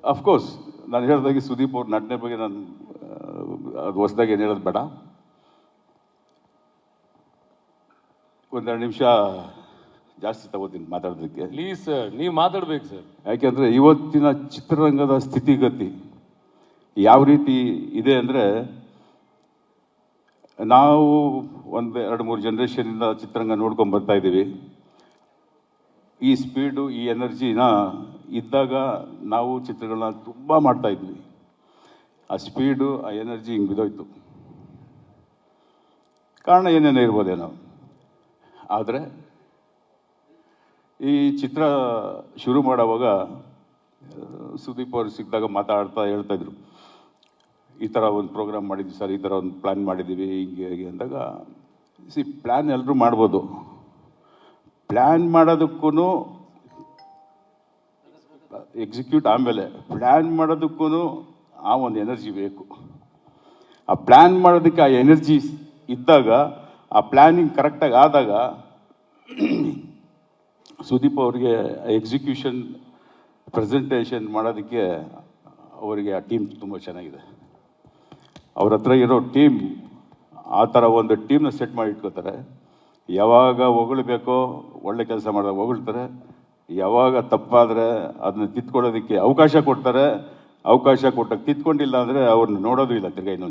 Of course ನಾನು ಹೇಳ್ದಾಗೆ ಸುದೀಪ್ ಅವ್ರ ನಟನೆ ಬಗ್ಗೆ ನಾನು ಅದು ಹೊಸದಾಗಿ ಏನು ಹೇಳೋದು ಬೇಡ. ಒಂದೆರಡು ನಿಮಿಷ ಜಾಸ್ತಿ ತಗೋತೀನಿ ಮಾತಾಡೋದಕ್ಕೆ. ಪ್ಲೀಸ್ ಸರ್, ನೀವು ಮಾತಾಡ್ಬೇಕು ಸರ್. ಯಾಕೆಂದರೆ ಇವತ್ತಿನ ಚಿತ್ರರಂಗದ ಸ್ಥಿತಿಗತಿ ಯಾವ ರೀತಿ ಇದೆ ಅಂದರೆ, ನಾವು ಒಂದು 2-3 ಜನ್ರೇಷನಿಂದ ಚಿತ್ರರಂಗ ನೋಡ್ಕೊಂಡು ಬರ್ತಾ ಇದ್ದೀವಿ. ಈ ಸ್ಪೀಡು, ಈ ಎನರ್ಜಿನ ಇದ್ದಾಗ ನಾವು ಚಿತ್ರಗಳನ್ನ ತುಂಬ ಮಾಡ್ತಾ ಇದ್ವಿ. ಆ ಸ್ಪೀಡು, ಆ ಎನರ್ಜಿ ಹಿಂಗೆ ಬಿದ್ದೋಯ್ತು. ಕಾರಣ ಏನೇನೋ ಇರ್ಬೋದೇನೋ. ಆದರೆ ಈ ಚಿತ್ರ ಶುರು ಮಾಡೋವಾಗ ಸುದೀಪ್ ಅವರು ಸಿಕ್ಕಿದಾಗ ಮಾತಾಡ್ತಾ ಹೇಳ್ತಾಯಿದ್ರು, ಈ ಥರ ಒಂದು ಪ್ರೋಗ್ರಾಮ್ ಮಾಡಿದ್ವಿ ಸರ್, ಈ ಥರ ಒಂದು ಪ್ಲ್ಯಾನ್ ಮಾಡಿದ್ದೀವಿ, ಹಿಂಗೆ ಅಂದಾಗ ಪ್ಲ್ಯಾನ್ ಎಲ್ಲರೂ ಮಾಡ್ಬೋದು. ಪ್ಲ್ಯಾನ್ ಮಾಡೋದಕ್ಕೂ ಎಕ್ಸಿಕ್ಯೂಟ್ ಆಮೇಲೆ ಪ್ಲ್ಯಾನ್ ಮಾಡೋದಕ್ಕೂ ಆ ಒಂದು ಎನರ್ಜಿ ಬೇಕು. ಆ ಪ್ಲ್ಯಾನ್ ಮಾಡೋದಕ್ಕೆ ಆ ಎನರ್ಜಿ ಇದ್ದಾಗ, ಆ ಪ್ಲ್ಯಾನಿಂಗ್ ಕರೆಕ್ಟಾಗಿ ಆದಾಗ ಸುದೀಪ್ ಅವರಿಗೆ ಎಕ್ಸಿಕ್ಯೂಷನ್ ಪ್ರೆಸೆಂಟೇಷನ್ ಮಾಡೋದಕ್ಕೆ ಅವರಿಗೆ ಆ ಟೀಮ್ ತುಂಬ ಚೆನ್ನಾಗಿದೆ. ಅವ್ರ ಹತ್ರ ಇರೋ ಟೀಮ್ ಆ ಥರ ಒಂದು ಟೀಮ್ನ ಸೆಟ್ ಮಾಡಿ ಇಟ್ಕೋತಾರೆ. ಯಾವಾಗ ಹೊಗಳ್ಬೇಕೋ ಒಳ್ಳೆ ಕೆಲಸ ಮಾಡಿದಾಗ ಹೊಗಳ್ತಾರೆ, ಯಾವಾಗ ತಪ್ಪಾದರೆ ಅದನ್ನ ತಿದ್ಕೊಳ್ಳೋದಕ್ಕೆ ಅವಕಾಶ ಕೊಡ್ತಾರೆ. ಅವಕಾಶ ಕೊಟ್ಟಾಗ ತಿದ್ಕೊಂಡಿಲ್ಲ ಅಂದರೆ ಅವ್ರನ್ನ ನೋಡೋದು ಇಲ್ಲ ತಿರ್ಗಾ ಇನ್ನೊಂದು